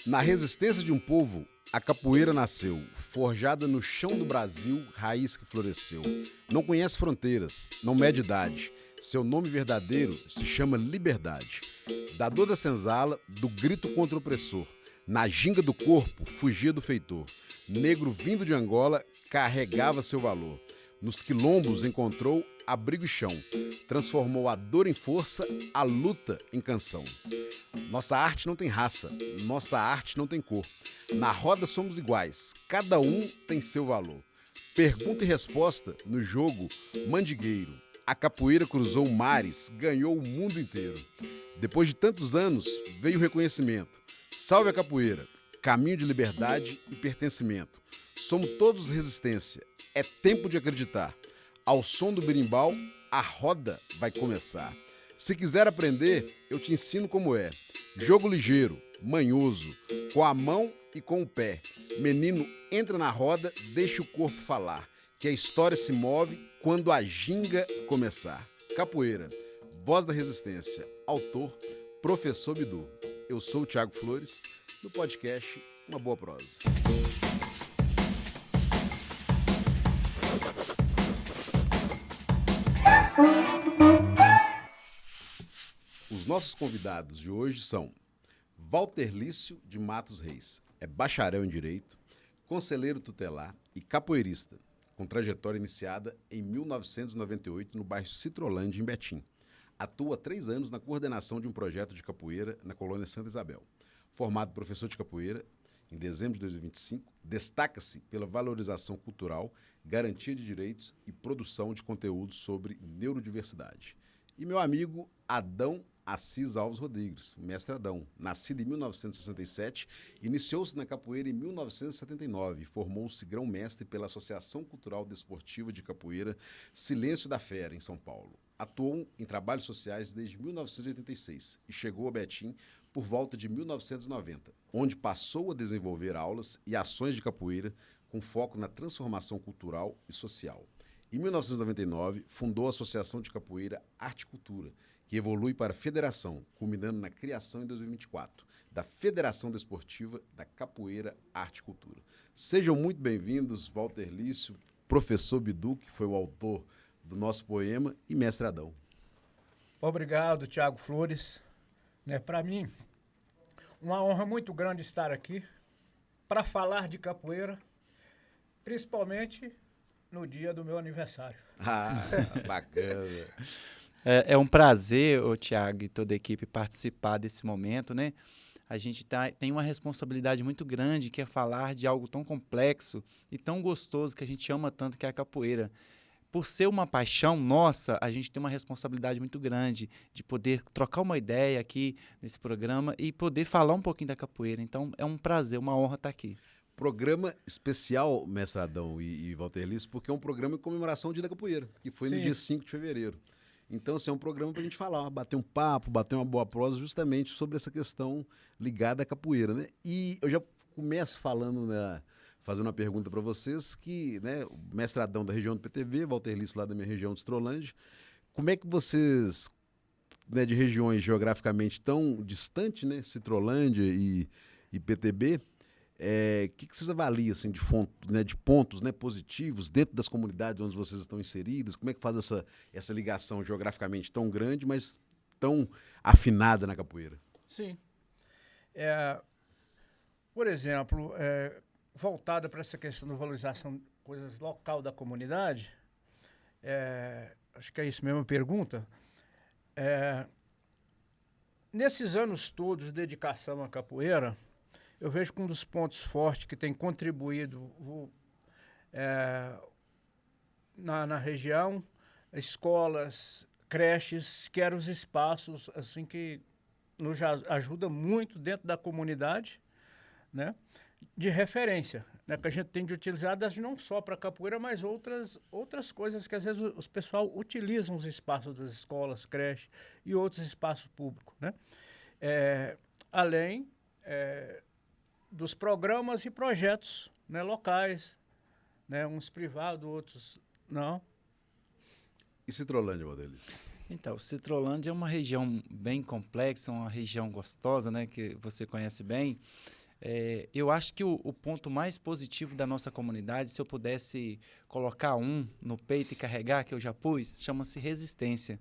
Na resistência de um povo, a capoeira nasceu, forjada no chão do Brasil, raiz que floresceu. Não conhece fronteiras, não mede idade. Seu nome verdadeiro se chama liberdade. Da dor da senzala, do grito contra o opressor. Na ginga do corpo, fugia do feitor. Negro vindo de Angola, carregava seu valor. Nos quilombos encontrou abrigo e chão. Transformou a dor em força, a luta em canção. Nossa arte não tem raça, nossa arte não tem cor. Na roda somos iguais, cada um tem seu valor. Pergunta e resposta no jogo mandigueiro. A capoeira cruzou mares, ganhou o mundo inteiro. Depois de tantos anos, veio o reconhecimento. Salve a capoeira, caminho de liberdade e pertencimento. Somos todos resistência, é tempo de acreditar. Ao som do berimbau, a roda vai começar. Se quiser aprender, eu te ensino como é. Jogo ligeiro, manhoso, com a mão e com o pé. Menino, entra na roda, deixa o corpo falar, que a história se move quando a ginga começar. Capoeira, voz da resistência, autor, professor Bidu. Eu sou o Thiago Flores, no podcast Uma Boa Prosa. Os nossos convidados de hoje são Walter Lício de Matos Reis, é bacharel em Direito, conselheiro tutelar e capoeirista, com trajetória iniciada em 1998 no bairro Citrolândia, em Betim. Atua há 3 anos na coordenação de um projeto de capoeira na colônia Santa Isabel. Formado professor de capoeira em dezembro de 2025, destaca-se pela valorização cultural, garantia de direitos e produção de conteúdos sobre neurodiversidade. E meu amigo Adão Assis Alves Rodrigues, mestre Adão, nascido em 1967, iniciou-se na capoeira em 1979 e formou-se grão-mestre pela Associação Cultural Desportiva de Capoeira Silêncio da Fera, em São Paulo. Atuou em trabalhos sociais desde 1986 e chegou a Betim por volta de 1990, onde passou a desenvolver aulas e ações de capoeira com foco na transformação cultural e social. Em 1999, fundou a Associação de Capoeira Arte e Cultura, que evolui para a Federação, culminando na criação em 2024 da Federação Desportiva da Capoeira Arte e Cultura. Sejam muito bem-vindos, Walter Lício, professor Bidu, que foi o autor do nosso poema, e mestre Adão. Obrigado, Thiago Flores. Para mim, uma honra muito grande estar aqui para falar de capoeira, principalmente no dia do meu aniversário. Ah, bacana. É um prazer, Thiago, e toda a equipe participar desse momento, né? A gente tem uma responsabilidade muito grande, que é falar de algo tão complexo e tão gostoso que a gente ama tanto, que é a capoeira. Por ser uma paixão nossa, a gente tem uma responsabilidade muito grande de poder trocar uma ideia aqui nesse programa e poder falar um pouquinho da capoeira. Então, é um prazer, uma honra estar aqui. Programa especial, mestre Adão e Walter Lício, porque é um programa em comemoração ao Dia da Capoeira, que foi no dia 5 de fevereiro. Então, assim, é um programa para a gente falar, bater um papo, bater uma boa prosa justamente sobre essa questão ligada à capoeira, né? E eu já começo falando, fazendo uma pergunta para vocês, que, né, o mestre Adão da região do PTV, Walter Lício lá da minha região de Citrolândia, como é que vocês, né, de regiões geograficamente tão distantes, né, Citrolândia e PTB, que vocês avaliam assim, de pontos, né, positivos dentro das comunidades onde vocês estão inseridas? Como é que faz essa ligação geograficamente tão grande, mas tão afinada na capoeira? Sim. Por exemplo, voltada para essa questão da valorização de coisas local da comunidade, acho que é isso mesmo a pergunta. Nesses anos todos de dedicação à capoeira, eu vejo que um dos pontos fortes que tem contribuído na região, escolas, creches, que eram os espaços assim, que nos ajuda muito dentro da comunidade, né, de referência, né, que a gente tem de utilizar não só para capoeira, mas outras coisas que às vezes os pessoal utilizam os espaços das escolas, creches e outros espaços públicos, né? Além dos programas e projetos, né, locais, né, uns privados, outros não. E Citrolândia, Walter Lício? Então, Citrolândia é uma região bem complexa, uma região gostosa, né, que você conhece bem. Eu acho que o ponto mais positivo da nossa comunidade, se eu pudesse colocar um no peito e carregar, que eu já pus, chama-se resistência.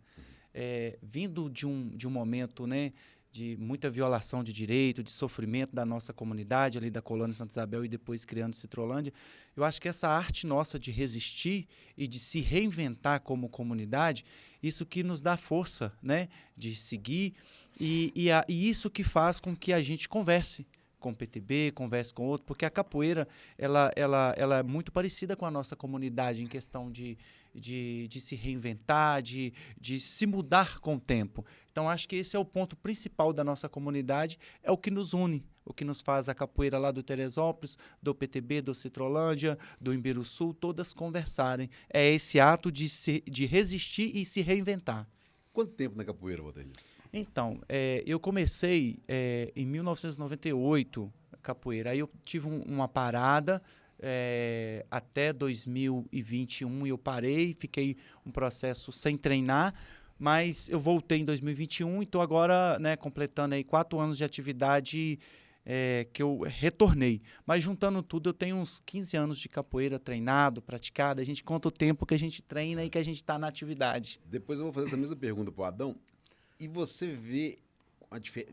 Vindo de um momento, né, de muita violação de direito, de sofrimento da nossa comunidade, ali da colônia Santa Isabel e depois criando Citrolândia, eu acho que essa arte nossa de resistir e de se reinventar como comunidade, isso que nos dá força, né, de seguir e isso que faz com que a gente converse com o PTB, converse com outro, porque a capoeira ela é muito parecida com a nossa comunidade em questão de se reinventar, de se mudar com o tempo. Então, acho que esse é o ponto principal da nossa comunidade, é o que nos une, o que nos faz a capoeira lá do Teresópolis, do PTB, do Citrolândia, do Imbiruçu, todas conversarem. É esse ato de resistir e se reinventar. Quanto tempo na capoeira, Valdenir? Então, eu comecei em 1998, capoeira. Aí eu tive uma parada até 2021 e eu parei, fiquei um processo sem treinar, mas eu voltei em 2021 e estou agora, né, completando aí 4 anos de atividade que eu retornei. Mas juntando tudo, eu tenho uns 15 anos de capoeira treinado, praticado. A gente conta o tempo que a gente treina e que a gente está na atividade. Depois eu vou fazer essa mesma pergunta para o Adão. E você vê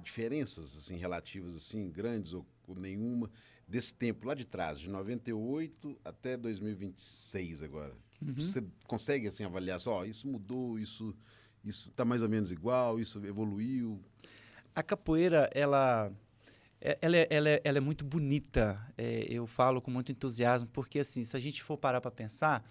diferenças assim, relativas, assim, grandes ou nenhuma, desse tempo lá de trás, de 98 até 2026 agora? Uhum. Você consegue assim, avaliar só, isso mudou, isso está mais ou menos igual, isso evoluiu? A capoeira, ela é muito bonita. Eu falo com muito entusiasmo, porque assim, se a gente for parar para pensar,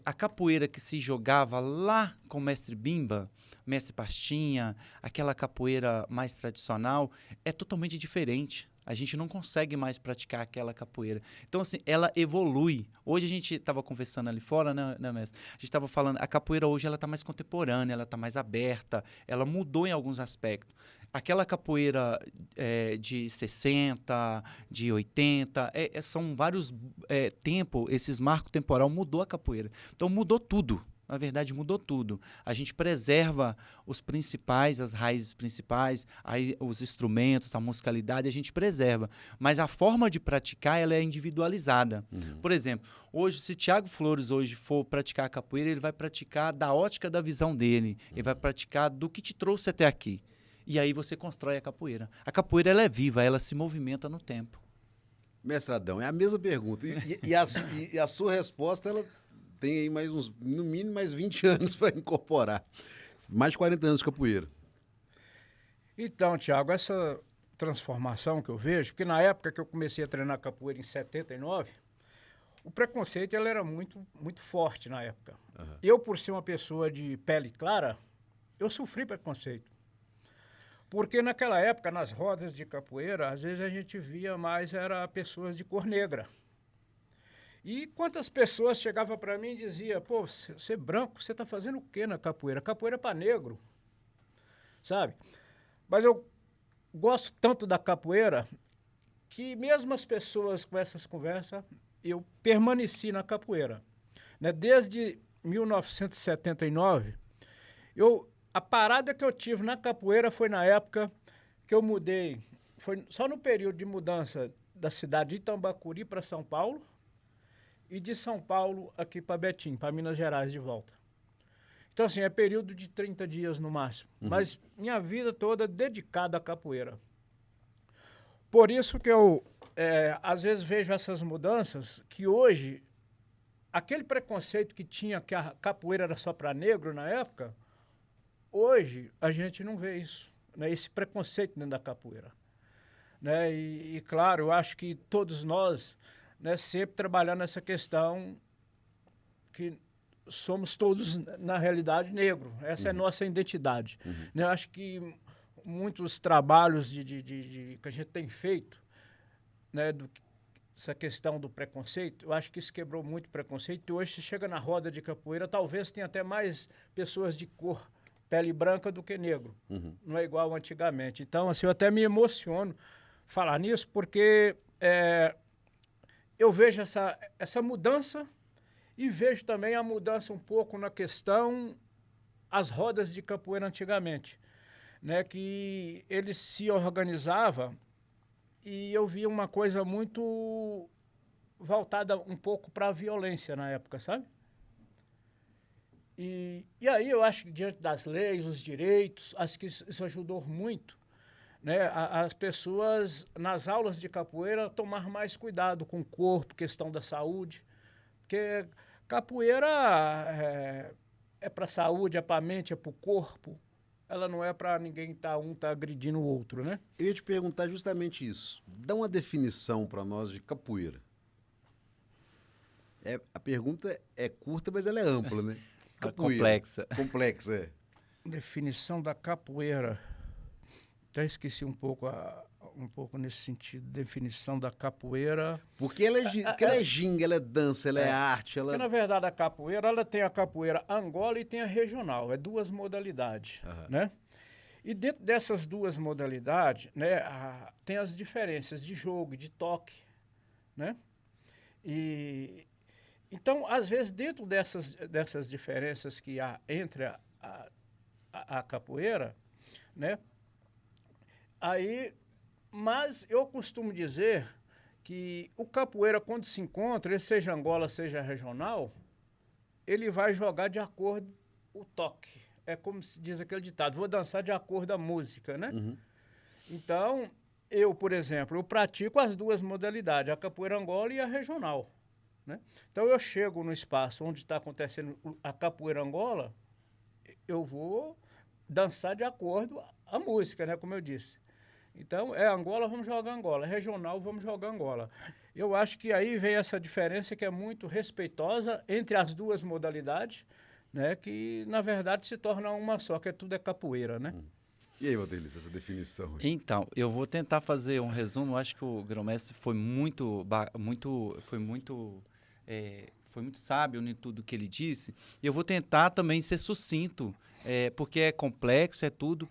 a capoeira que se jogava lá com o mestre Bimba, mestre Pastinha, aquela capoeira mais tradicional, é totalmente diferente. A gente não consegue mais praticar aquela capoeira. Então, assim, ela evolui. Hoje a gente estava conversando ali fora, né, mestre? A gente estava falando, a capoeira hoje ela está mais contemporânea, ela está mais aberta, ela mudou em alguns aspectos. Aquela capoeira de 60, de 80, são vários tempos, esses marcos temporal mudou a capoeira. Então, mudou tudo. Na verdade, mudou tudo. A gente preserva os principais, as raízes principais, os instrumentos, a musicalidade, a gente preserva. Mas a forma de praticar, ela é individualizada. Uhum. Por exemplo, hoje, se Thiago Flores hoje for praticar a capoeira, ele vai praticar da ótica da visão dele. Ele vai praticar do que te trouxe até aqui. E aí você constrói a capoeira. A capoeira, ela é viva, ela se movimenta no tempo. Mestre Adão, é a mesma pergunta. E a sua resposta, ela tem aí no mínimo mais 20 anos para incorporar. Mais de 40 anos de capoeira. Então, Thiago, essa transformação que eu vejo, porque na época que eu comecei a treinar capoeira em 79, o preconceito ele era muito, muito forte na época. Uhum. Eu, por ser uma pessoa de pele clara, eu sofri preconceito. Porque naquela época, nas rodas de capoeira, às vezes a gente via mais era pessoas de cor negra. E quantas pessoas chegavam para mim e diziam, pô, você é branco, você está fazendo o quê na capoeira? Capoeira é para negro, sabe? Mas eu gosto tanto da capoeira que mesmo as pessoas com essas conversas, eu permaneci na capoeira. Né? Desde 1979, a parada que eu tive na capoeira foi na época que eu mudei, foi só no período de mudança da cidade de Itambacuri para São Paulo, e de São Paulo aqui para Betim, para Minas Gerais de volta. Então, assim, é período de 30 dias no máximo. Uhum. Mas minha vida toda dedicada à capoeira. Por isso que eu, às vezes, vejo essas mudanças, que hoje, aquele preconceito que tinha, que a capoeira era só para negro na época, hoje a gente não vê isso, né? Esse preconceito dentro da capoeira. Né? E, claro, eu acho que todos nós... Né, sempre trabalhar nessa questão que somos todos, na realidade, negros. Essa é a nossa identidade. Uhum. Né, eu acho que muitos trabalhos que a gente tem feito, né, essa questão do preconceito, eu acho que isso quebrou muito o preconceito. E hoje, se chega na roda de capoeira, talvez tenha até mais pessoas de cor, pele branca do que negro. Uhum. Não é igual antigamente. Então, assim, eu até me emociono falar nisso, porque... eu vejo essa mudança e vejo também a mudança um pouco na questão as rodas de capoeira antigamente, né, que eles se organizavam e eu via uma coisa muito voltada um pouco para a violência na época, sabe? E aí eu acho que diante das leis, os direitos, acho que isso ajudou muito, né? As pessoas, nas aulas de capoeira, tomar mais cuidado com o corpo, questão da saúde, porque capoeira é para a saúde, é para a mente, é para o corpo, ela não é para ninguém tá agredindo o outro, né? Eu ia te perguntar justamente isso. Dá uma definição para nós de capoeira. A pergunta é curta, mas ela é ampla, né? Capoeira. Complexa. Complexa, é. Definição da capoeira. Até esqueci um pouco nesse sentido. Definição da capoeira. Porque ela é ginga, ela é dança, ela é arte. Porque, na verdade, a capoeira, ela tem a capoeira Angola e tem a regional. É duas modalidades, né? E dentro dessas duas modalidades, né, tem as diferenças de jogo, de toque, né? Então, às vezes, dentro dessas diferenças que há entre a capoeira, né? Mas eu costumo dizer que o capoeira, quando se encontra, ele seja Angola, seja regional, ele vai jogar de acordo com o toque. É como se diz aquele ditado, vou dançar de acordo com a música, né? Uhum. Então, eu, por exemplo, eu pratico as duas modalidades, a capoeira Angola e a regional, né? Então, eu chego no espaço onde está acontecendo a capoeira Angola, eu vou dançar de acordo com a música, né? Como eu disse. Então, Angola, vamos jogar Angola. Regional, vamos jogar Angola. Eu acho que aí vem essa diferença que é muito respeitosa entre as duas modalidades, né? Que, na verdade, se torna uma só, que tudo é capoeira, né? E aí, Valdelis, essa definição? Então, eu vou tentar fazer um resumo. Eu acho que o grão-mestre foi muito sábio em tudo que ele disse. E eu vou tentar também ser sucinto, porque é complexo, é tudo.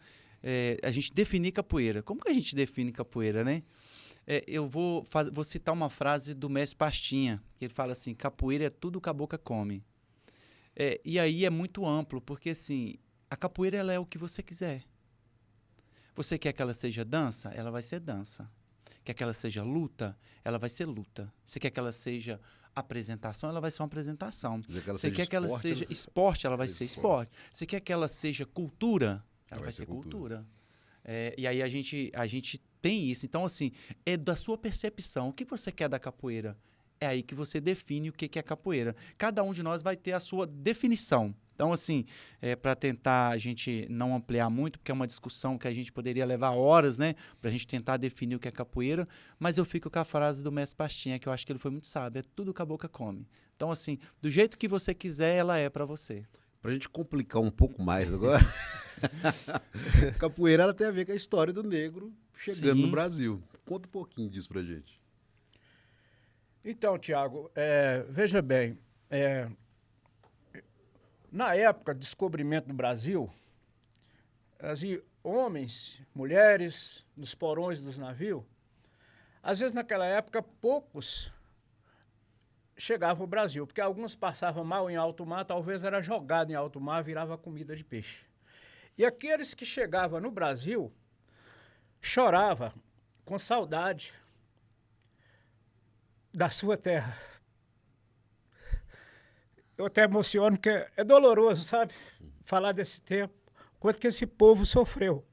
A gente definir capoeira. Como que a gente define capoeira, né? Eu vou citar uma frase do mestre Pastinha, que ele fala assim, capoeira é tudo que a boca come. E aí é muito amplo, porque assim, a capoeira ela é o que você quiser. Você quer que ela seja dança? Ela vai ser dança. Quer que ela seja luta? Ela vai ser luta. Você quer que ela seja apresentação? Ela vai ser uma apresentação. Você quer que ela seja esporte? Ela vai ser esporte. Você quer que ela seja cultura? Ela vai ser cultura. E aí a gente tem isso. Então, assim, é da sua percepção. O que você quer da capoeira? É aí que você define o que é capoeira. Cada um de nós vai ter a sua definição. Então, assim, para tentar a gente não ampliar muito, porque é uma discussão que a gente poderia levar horas, né? Para a gente tentar definir o que é capoeira. Mas eu fico com a frase do mestre Pastinha, que eu acho que ele foi muito sábio. É tudo que a boca come. Então, assim, do jeito que você quiser, ela é para você. Para a gente complicar um pouco mais agora, capoeira ela tem a ver com a história do negro chegando no Brasil. Conta um pouquinho disso para a gente. Então, Tiago, veja bem, na época do descobrimento do Brasil, homens, mulheres, nos porões dos navios, às vezes naquela época poucos chegavam ao Brasil, porque alguns passavam mal em alto mar, talvez era jogado em alto mar, virava comida de peixe. E aqueles que chegavam no Brasil choravam com saudade da sua terra. Eu até emociono, porque é doloroso, sabe? Falar desse tempo, quanto que esse povo sofreu.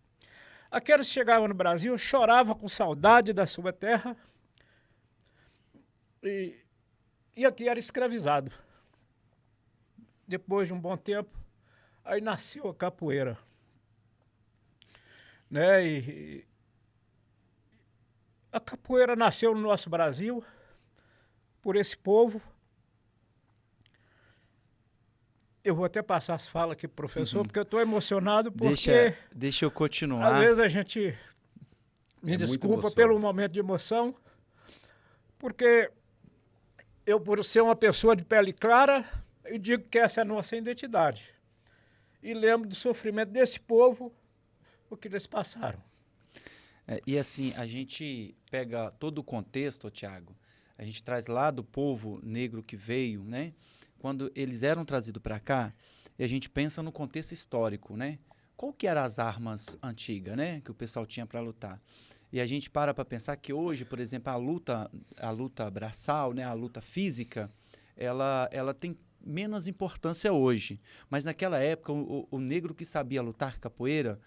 Aqueles que chegavam no Brasil choravam com saudade da sua terra e aqui era escravizado. Depois de um bom tempo, aí nasceu a capoeira. Né? E a capoeira nasceu no nosso Brasil, por esse povo. Eu vou até passar as falas aqui pro professor, porque eu estou emocionado, porque... Deixa eu continuar. Às vezes a gente... Me desculpa pelo momento de emoção, porque eu, por ser uma pessoa de pele clara, eu digo que essa é a nossa identidade. E lembro do sofrimento desse povo, o que eles passaram. E assim, a gente pega todo o contexto, Tiago, a gente traz lá do povo negro que veio, né? Quando eles eram trazidos para cá, e a gente pensa no contexto histórico, né? Qual que eram as armas antigas, né? Que o pessoal tinha para lutar? E a gente para pensar que hoje, por exemplo, a luta braçal, né, a luta física, ela tem menos importância hoje. Mas naquela época, o negro que sabia lutar capoeira,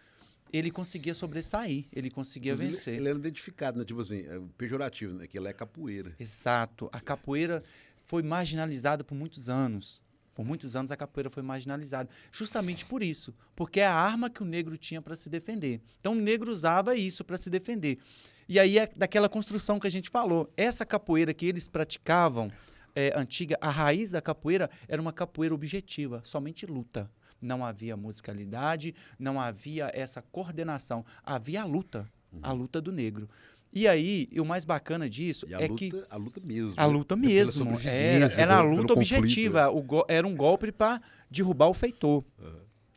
ele conseguia sobressair, ele conseguia vencer. Ele era identificado, né? Tipo assim, pejorativo, né? Que ele é capoeira. Exato. A capoeira foi marginalizada por muitos anos. Por muitos anos a capoeira foi marginalizada. Justamente por isso. Porque é a arma que o negro tinha para se defender. Então o negro usava isso para se defender. E aí é daquela construção que a gente falou. Essa capoeira que eles praticavam, antiga, a raiz da capoeira era uma capoeira objetiva, somente luta. Não havia musicalidade, não havia essa coordenação. Havia a luta do negro. E aí, o mais bacana disso E é que... a luta mesmo. A luta mesmo. Era a luta objetiva. Era um golpe para derrubar o feitor.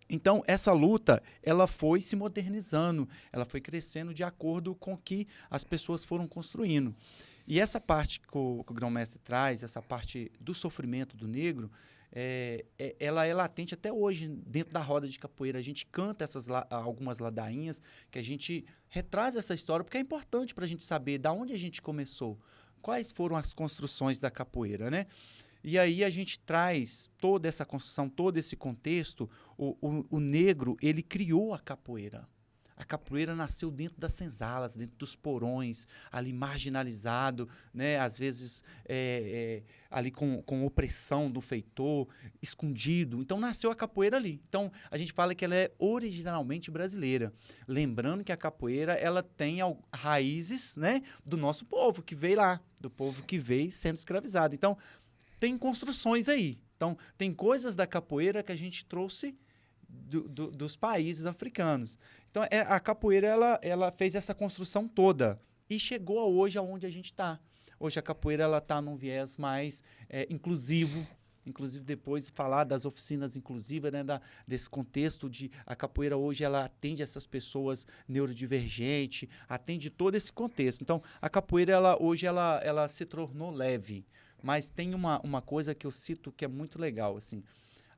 Então, essa luta, ela foi se modernizando, ela foi crescendo de acordo com o que as pessoas foram construindo. E essa parte que o grão-mestre traz, essa parte do sofrimento do negro, ela é latente até hoje dentro da roda de capoeira. A gente canta algumas ladainhas que a gente retraz essa história, porque é importante para a gente saber de onde a gente começou, quais foram as construções da capoeira, né? E aí a gente traz toda essa construção, todo esse contexto. O negro, ele criou a capoeira. A capoeira nasceu dentro das senzalas, dentro dos porões, ali marginalizado, né? Às vezes ali com opressão do feitor, escondido. Então nasceu a capoeira ali. Então a gente fala que ela é originalmente brasileira. Lembrando que a capoeira ela tem raízes, né, do nosso povo que veio lá, do povo que veio sendo escravizado. Então tem construções aí. Então tem coisas da capoeira que a gente trouxe dos países africanos. Então, a capoeira ela fez essa construção toda e chegou hoje aonde a gente está. Hoje a capoeira está num viés mais inclusivo. Inclusive, depois falar das oficinas inclusivas, né, desse contexto de a capoeira hoje ela atende essas pessoas neurodivergentes, atende todo esse contexto. Então, a capoeira hoje ela se tornou leve. Mas tem uma coisa que eu cito que é muito legal, assim.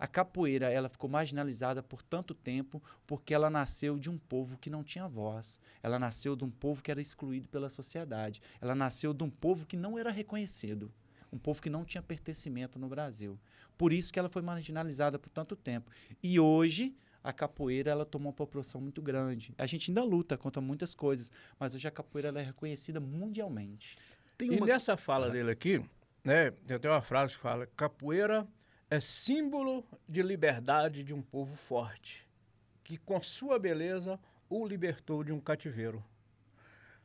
A capoeira ela ficou marginalizada por tanto tempo porque ela nasceu de um povo que não tinha voz. Ela nasceu de um povo que era excluído pela sociedade. Ela nasceu de um povo que não era reconhecido. Um povo que não tinha pertencimento no Brasil. Por isso que ela foi marginalizada por tanto tempo. E hoje a capoeira ela tomou uma proporção muito grande. A gente ainda luta contra muitas coisas, mas hoje a capoeira ela é reconhecida mundialmente. E nessa fala dele aqui, né, tem até uma frase que fala: capoeira é símbolo de liberdade de um povo forte, que com sua beleza o libertou de um cativeiro.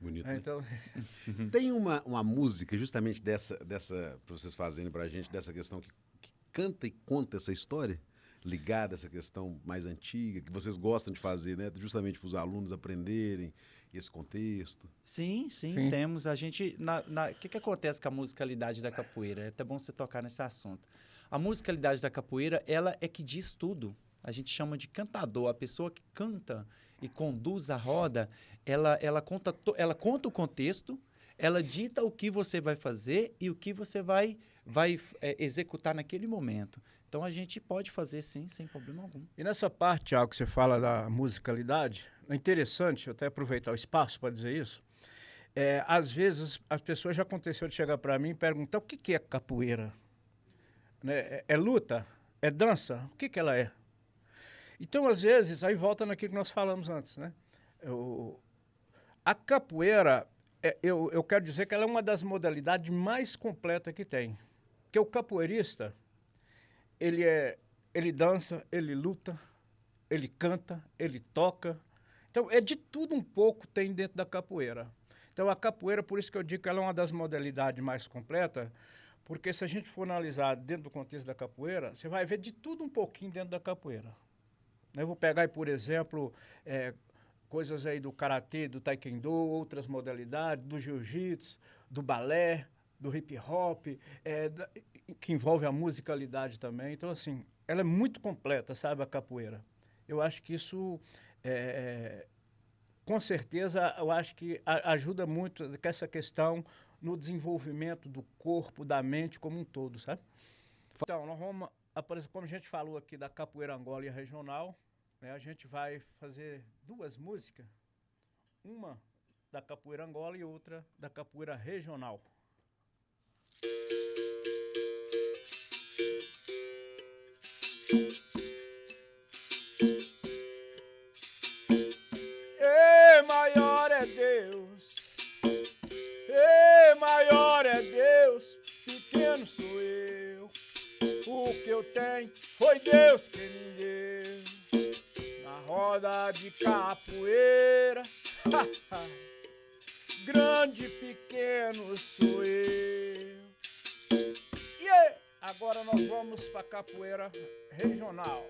Bonito, né? Então... Tem uma música justamente dessa para vocês fazerem pra gente, dessa questão que canta e conta essa história, ligada a essa questão mais antiga, que vocês gostam de fazer, né? Justamente para os alunos aprenderem esse contexto. Sim, temos. A gente, o que acontece com a musicalidade da capoeira? É até bom você tocar nesse assunto. A musicalidade da capoeira, ela é que diz tudo. A gente chama de cantador. A pessoa que canta e conduz a roda, ela conta o contexto, ela dita o que você vai fazer e o que você vai executar naquele momento. Então, a gente pode fazer, sim, sem problema algum. E nessa parte, Thiago, que você fala da musicalidade, é interessante, até aproveitar o espaço para dizer isso, às vezes as pessoas já aconteceu de chegar para mim e perguntar o que é capoeira? Né? É luta? É dança? O que ela é? Então, às vezes, aí volta naquilo que nós falamos antes, né? A capoeira, eu quero dizer que ela é uma das modalidades mais completas que tem. Porque o capoeirista, ele dança, ele luta, ele canta, ele toca. Então, de tudo um pouco tem dentro da capoeira. Então, a capoeira, por isso que eu digo que ela é uma das modalidades mais completas, porque se a gente for analisar dentro do contexto da capoeira, você vai ver de tudo um pouquinho dentro da capoeira. Eu vou pegar aí, por exemplo, coisas aí do karatê, do taekwondo, outras modalidades, do jiu-jitsu, do balé, do hip hop, que envolve a musicalidade também. Então, assim, ela é muito completa, sabe, a capoeira. Eu acho que isso, com certeza, eu acho que ajuda muito com essa questão no desenvolvimento do corpo, da mente como um todo, sabe? Então, nós vamos, como a gente falou aqui da capoeira Angola e regional, né, a gente vai fazer duas músicas, uma da capoeira Angola e outra da capoeira regional. Ei, maior é Deus, ei, maior é Deus, pequeno sou eu. O que eu tenho foi Deus que me deu. Na roda de capoeira, grande, pequeno sou eu. Yeah! Agora nós vamos para capoeira regional.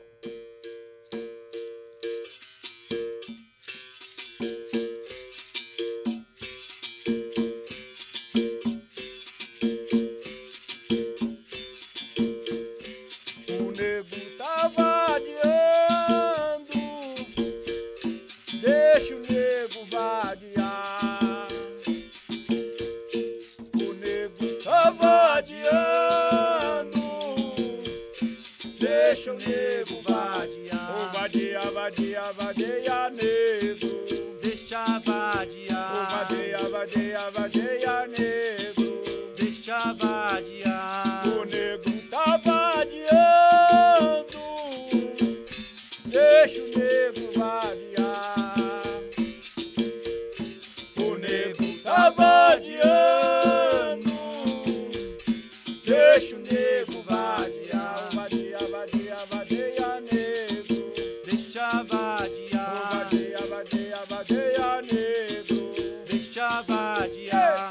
O nego tá vadiando, deixa o nego vadiar. O nego tá vadiando, deixa o nego vadiar. O vadia, vadia, vadia, nego. Deixa vadiar. O vadia, vadia, vadia, nego. Deixa vadiar. O nego tá vadiando, deixa o nego vadiar. O nego tá vadiando, deixa o nego vadiar. O vadia, vadia, vadia, nego. Deixa O vadiar. vadia, vadia, vadia, nego. Deixa vadiar.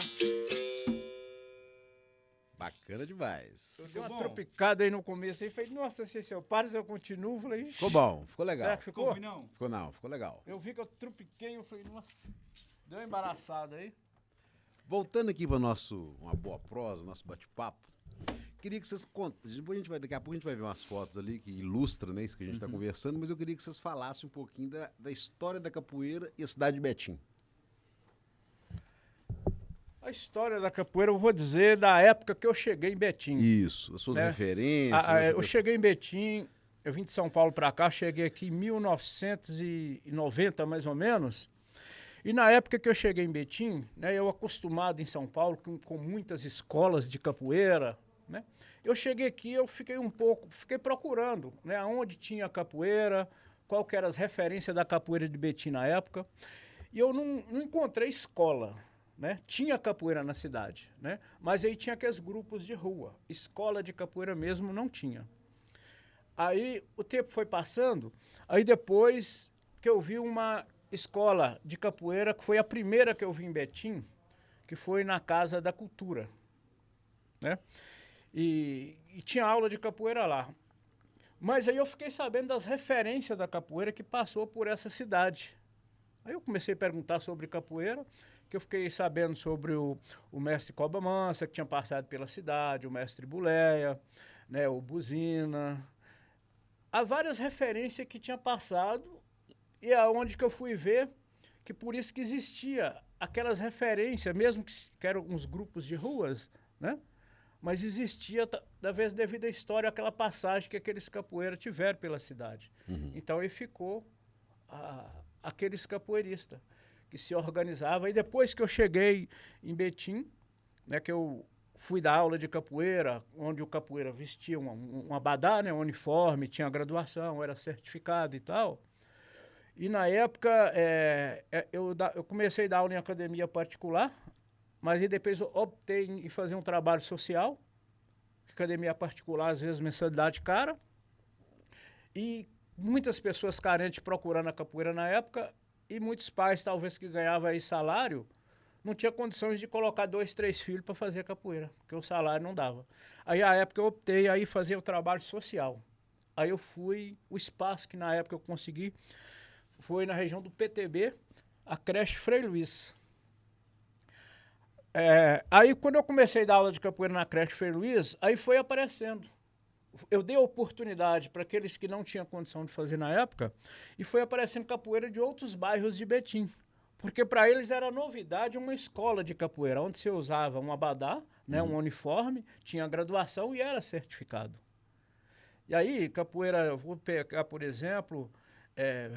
Bacana demais. Eu dei uma tropicada aí no começo e falei, nossa, se eu paro, se eu continuo, falei, Ficou bom, ficou legal. será que ficou? não? Ficou não, ficou legal. Eu vi que eu tropiquei, eu falei, nossa, deu uma embaraçada aí. Voltando aqui para uma boa prosa, nosso bate-papo, queria que vocês contem, daqui a pouco a gente vai ver umas fotos ali que ilustram, né, isso que a gente está conversando, mas eu queria que vocês falassem um pouquinho da história da capoeira e a cidade de Betim. A história da capoeira, eu vou dizer da época que eu cheguei em Betim. Isso, as suas Né? referências. Eu cheguei em Betim, eu vim de São Paulo para cá, cheguei aqui em 1990, mais ou menos. E na época que eu cheguei em Betim, né, eu acostumado em São Paulo com muitas escolas de capoeira, né? Eu cheguei aqui, eu fiquei procurando, né, onde tinha capoeira, qual que eram as referências da capoeira de Betim na época. E eu não encontrei escola. Né? Tinha capoeira na cidade, né? Mas aí tinha aqueles grupos de rua. Escola de capoeira mesmo não tinha. Aí o tempo foi passando, aí depois que eu vi uma escola de capoeira, que foi a primeira que eu vi em Betim, que foi na Casa da Cultura. Né? E tinha aula de capoeira lá. Mas aí eu fiquei sabendo das referências da capoeira que passou por essa cidade. Aí eu comecei a perguntar sobre capoeira, que eu fiquei sabendo sobre o mestre Cobra Mansa, que tinha passado pela cidade, o mestre Buleia, né, o Buzina. Há várias referências que tinha passado e aonde que eu fui ver que por isso que existia aquelas referências, mesmo que eram uns grupos de ruas, né? Mas existia, talvez devido à história, aquela passagem que aqueles capoeiras tiveram pela cidade. Então aí ficou aqueles capoeiristas que se organizavam. E depois que eu cheguei em Betim, né, que eu fui dar aula de capoeira, onde o capoeira vestia um abadá, né, um uniforme, tinha graduação, era certificado e tal. E na época eu comecei a dar aula em academia particular, mas aí depois eu optei em fazer um trabalho social, academia particular, às vezes mensalidade cara, e muitas pessoas carentes procurando a capoeira na época, e muitos pais, talvez, que ganhavam aí salário, não tinha condições de colocar 2, 3 filhos para fazer capoeira, porque o salário não dava. Aí, à época, eu optei aí fazer o trabalho social. Aí eu fui, o espaço que na época eu consegui, foi na região do PTB, a creche Frei Luiz. Aí, quando eu comecei a dar aula de capoeira na creche Frei Luiz, aí foi aparecendo. Eu dei oportunidade para aqueles que não tinham condição de fazer na época e foi aparecendo capoeira de outros bairros de Betim. Porque para eles era novidade uma escola de capoeira, onde você usava um abadá, né, um uniforme, tinha graduação e era certificado. E aí, capoeira, vou pegar, por exemplo,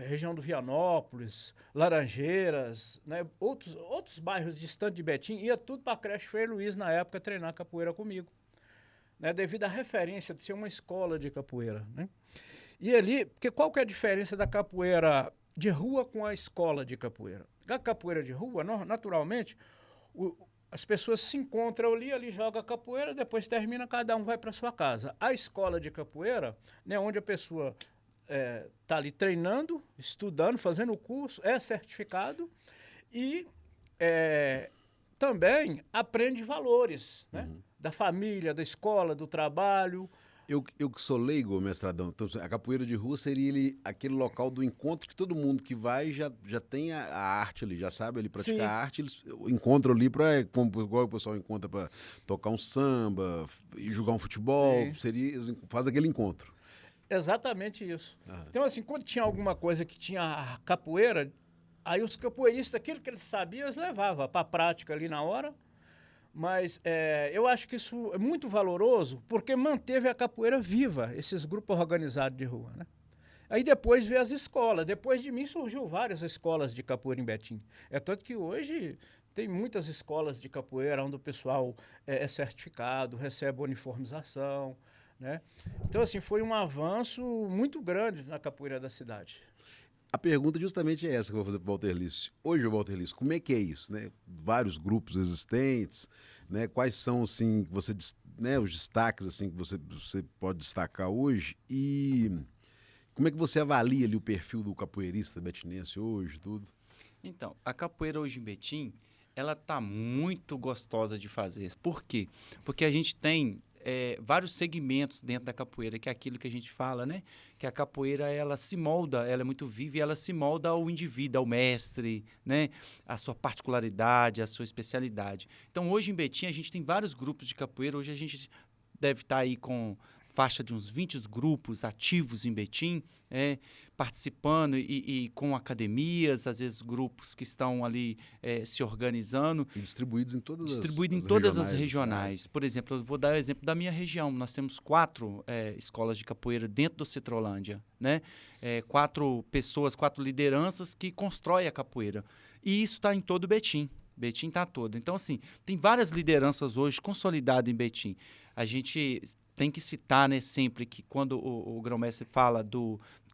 região do Vianópolis, Laranjeiras, né, outros bairros distantes de Betim, ia tudo para a creche Frei Luiz na época treinar capoeira comigo, né, devido à referência de ser uma escola de capoeira, né? E ali, porque qual que é a diferença da capoeira de rua com a escola de capoeira? A capoeira de rua, naturalmente, as pessoas se encontram ali joga capoeira, depois termina, cada um vai para sua casa. A escola de capoeira, né, onde a pessoa está ali treinando, estudando, fazendo o curso, é certificado e também aprende valores, né? Da família, da escola, do trabalho. Eu que sou leigo, mestradão, então a capoeira de rua seria aquele local do encontro que todo mundo que vai já tem a arte ali, já sabe ali praticar a arte, eles encontram ali igual o pessoal encontra para tocar um samba e jogar um futebol, faz aquele encontro. Exatamente isso. Então, assim, quando tinha alguma coisa que tinha a capoeira, aí os capoeiristas, aquilo que eles sabiam, eles levavam para a prática ali na hora. Mas eu acho que isso é muito valoroso porque manteve a capoeira viva, esses grupos organizados de rua, né? Aí depois veio as escolas. Depois de mim surgiu várias escolas de capoeira em Betim. É tanto que hoje tem muitas escolas de capoeira onde o pessoal é certificado, recebe uniformização, né? Então, assim, foi um avanço muito grande na capoeira da cidade. A pergunta justamente é essa que eu vou fazer para o Walter Lício. Hoje, Walter Lício, como é que é isso, né? Vários grupos existentes, né? Quais são, assim, os destaques assim, que você pode destacar hoje? E como é que você avalia ali o perfil do capoeirista betinense hoje, tudo? Então, a capoeira hoje em Betim, ela tá muito gostosa de fazer. Por quê? Porque a gente tem vários segmentos dentro da capoeira, que é aquilo que a gente fala, né? Que a capoeira, ela se molda, ela é muito viva e ela se molda ao indivíduo, ao mestre, né? A sua particularidade, a sua especialidade. Então, hoje em Betim, a gente tem vários grupos de capoeira. Hoje a gente deve estar aí com faixa de uns 20 grupos ativos em Betim, participando e com academias, às vezes grupos que estão ali se organizando. E distribuídos em todas as regionais. Por exemplo, eu vou dar o exemplo da minha região. Nós temos 4 escolas de capoeira dentro do Cetrolândia, né? 4 pessoas, 4 lideranças que constroem a capoeira. E isso está em todo o Betim. Betim está todo. Então, assim, tem várias lideranças hoje consolidadas em Betim. A gente tem que citar, né, sempre que quando o grão-mestre fala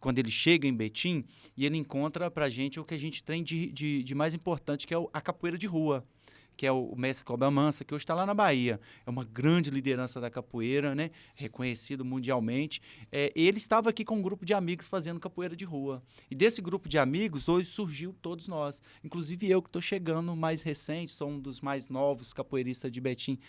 quando ele chega em Betim e ele encontra pra gente o que a gente tem de mais importante, que é a capoeira de rua, que é o mestre Cobra Mansa, que hoje está lá na Bahia. É uma grande liderança da capoeira, né, reconhecido mundialmente. Ele estava aqui com um grupo de amigos fazendo capoeira de rua. E desse grupo de amigos, hoje surgiu todos nós. Inclusive eu, que estou chegando mais recente, sou um dos mais novos capoeiristas de Betim,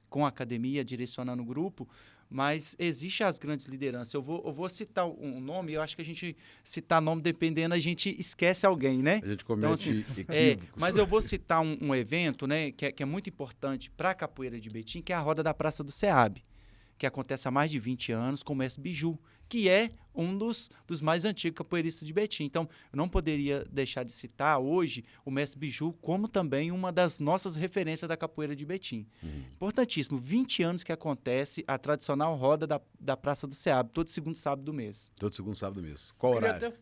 com a academia, direcionando o grupo, mas existe as grandes lideranças. Eu vou citar um nome, eu acho que a gente citar nome, dependendo, a gente esquece alguém, né? A gente comete então, assim, equívocos. mas eu vou citar um evento, né, que é muito importante para a capoeira de Betim, que é a Roda da Praça do SEAB, que acontece há mais de 20 anos com o mestre Biju, que é um dos mais antigos capoeiristas de Betim. Então, eu não poderia deixar de citar hoje o mestre Biju como também uma das nossas referências da capoeira de Betim. Importantíssimo, 20 anos que acontece a tradicional roda da Praça do SEAB, todo segundo sábado do mês. Todo segundo sábado do mês. Qual horário?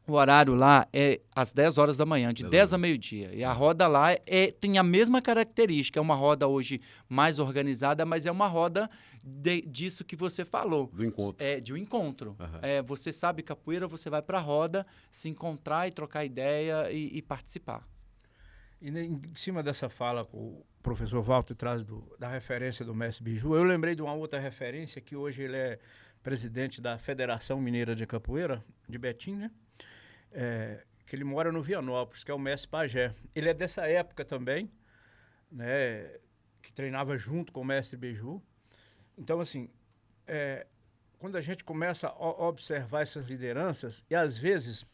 O horário lá é às 10 horas da manhã, de 10 a meio-dia. E a roda lá tem a mesma característica. É uma roda hoje mais organizada, mas é uma roda disso que você falou. Do encontro. De um encontro. Você sabe capoeira, você vai para a roda, se encontrar e trocar ideia e participar. E em cima dessa fala que o professor Walter traz da referência do mestre Biju, eu lembrei de uma outra referência, que hoje ele é presidente da Federação Mineira de Capoeira, de Betim, né? Que ele mora no Vianópolis, que é o mestre Pajé. Ele é dessa época também, né, que treinava junto com o mestre Biju. Então, assim, quando a gente começa a observar essas lideranças, e às vezes,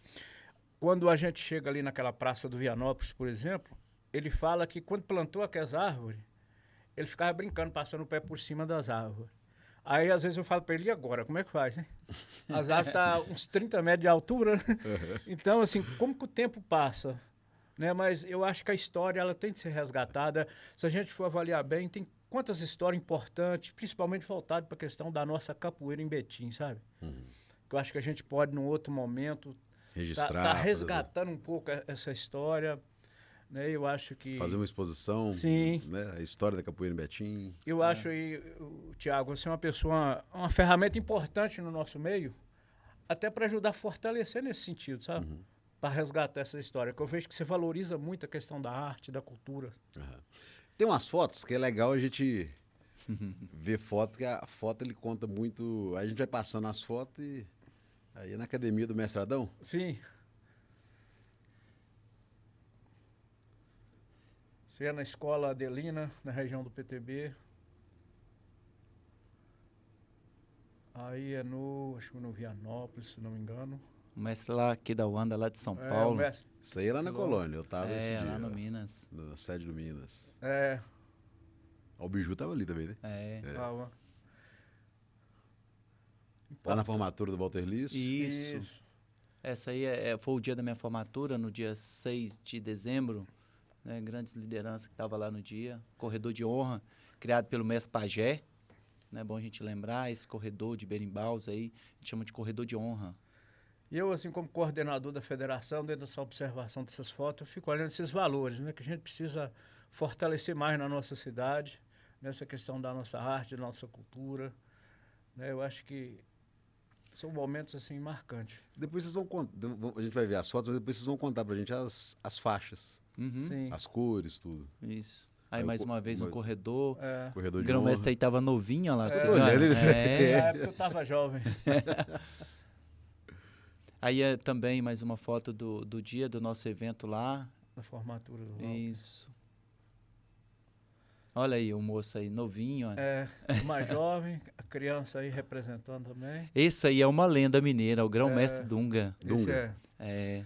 quando a gente chega ali naquela praça do Vianópolis, por exemplo, ele fala que quando plantou aquelas árvores, ele ficava brincando, passando o pé por cima das árvores. Aí, às vezes, eu falo para ele, e agora? Como é que faz, né? As árvores estão uns 30 metros de altura, né? Então, assim, como que o tempo passa? Né? Mas eu acho que a história ela tem de ser resgatada. Se a gente for avaliar bem, tem quantas histórias importantes, principalmente voltadas para a questão da nossa capoeira em Betim, sabe? Que eu acho que a gente pode, num outro momento, Registrar. Tá resgatando um pouco essa história, né? Eu acho que... Fazer uma exposição, Sim. né? A história da capoeira em Betim. Eu acho aí, Tiago, você é uma ferramenta importante no nosso meio, até para ajudar a fortalecer nesse sentido, sabe? Para resgatar essa história, que eu vejo que você valoriza muito a questão da arte, da cultura. Tem umas fotos que é legal a gente ver foto, que a foto ele conta muito. A gente vai passando as fotos e aí é na academia do Mestradão. Sim. Você é na escola Adelina, na região do PTB. Aí é acho que no Vianópolis, se não me engano. O mestre lá aqui da Wanda, lá de São O Paulo. mestre. Isso aí é lá na colônia, eu tava esse dia. Lá no Minas. Na sede do Minas. É. O Biju tava ali também, né? Tava. Lá na formatura do Walter Lisso. Isso. Essa aí foi o dia da minha formatura, no dia 6 de dezembro. Né, grandes lideranças que estavam lá no dia. Corredor de honra, criado pelo mestre Pajé. É bom a gente lembrar, esse corredor de berimbaus aí, a gente chama de corredor de honra. E eu, assim, como coordenador da federação, dentro dessa observação dessas fotos, eu fico olhando esses valores, né? Que a gente precisa fortalecer mais na nossa cidade, nessa questão da nossa arte, da nossa cultura. Né? Eu acho que são momentos, assim, marcantes. Depois vocês vão contar, a gente vai ver as fotos, mas depois vocês vão contar pra gente as faixas, Sim. as cores, tudo. Isso. Aí mais uma vez um corredor. Corredor O de grão-mestre aí tava novinho, ó lá. É. Você Na época eu tava jovem. Aí é também mais uma foto do dia do nosso evento lá. Na formatura do Walter. Isso. Olha aí o moço aí, novinho. Ó. O mais jovem, a criança aí representando também. Esse aí é uma lenda mineira, o grão-mestre Dunga. Dunga. É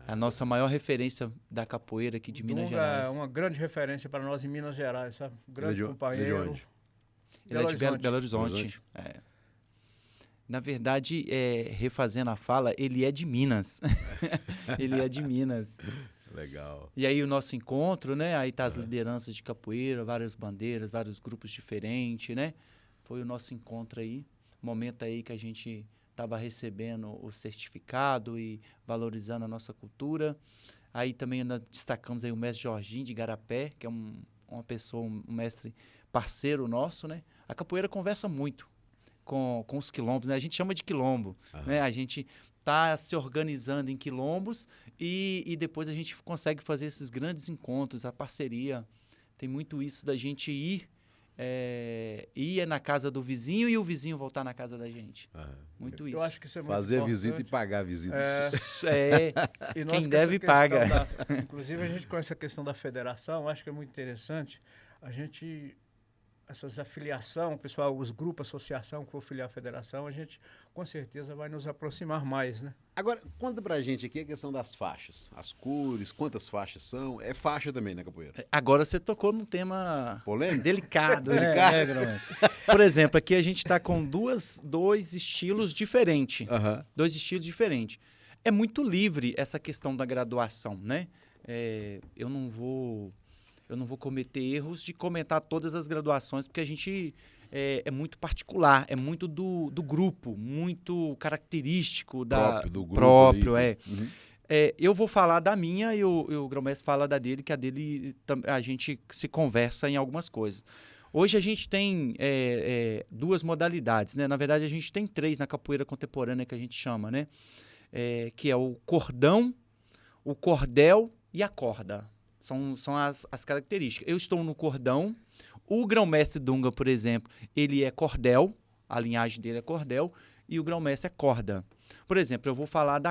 a nossa maior referência da capoeira aqui de Minas Gerais. É uma grande referência para nós em Minas Gerais, sabe? Um grande companheiro. Ele é de onde? Ele é de Belo Horizonte. Na verdade, refazendo a fala, ele é de Minas. Ele é de Minas. Legal. E aí o nosso encontro, né? Aí tá as lideranças de capoeira, várias bandeiras, vários grupos diferentes, né? Foi o nosso encontro aí. Momento aí que a gente estava recebendo o certificado e valorizando a nossa cultura. Aí também nós destacamos aí o mestre Jorginho de Igarapé, que é uma pessoa, um mestre parceiro nosso, né? A capoeira conversa muito com os quilombos, né? A gente chama de quilombo, né? A gente está se organizando em quilombos e depois a gente consegue fazer esses grandes encontros, a parceria. Tem muito isso da gente ir na casa do vizinho e o vizinho voltar na casa da gente. Muito isso. Eu acho que isso é muito Fazer importante. visita e pagar a visita. E quem deve paga. Inclusive, a gente com essa questão da federação, acho que é muito interessante. Essas afiliação, pessoal, os grupos, associação que for filiar à federação, a gente com certeza vai nos aproximar mais, né? Agora, conta pra gente aqui a questão das faixas. As cores, quantas faixas são? É faixa também na capoeira? Agora você tocou num tema polêmico? Delicado, né? Por exemplo, aqui a gente está com dois estilos diferentes. Dois estilos diferentes. É muito livre essa questão da graduação, né? Eu não vou cometer erros de comentar todas as graduações, porque a gente é muito particular, é muito do grupo, muito característico do grupo. Próprio. Eu vou falar da minha e o grão-mestre fala da dele, que a dele a gente se conversa em algumas coisas. Hoje a gente tem duas modalidades, né? Na verdade, a gente tem três na capoeira contemporânea que a gente chama, né? Que é o cordão, o cordel e a corda. São as características. Eu estou no cordão. O grão-mestre Dunga, por exemplo, ele é cordel. A linhagem dele é cordel. E o grão-mestre é corda. Por exemplo, eu vou falar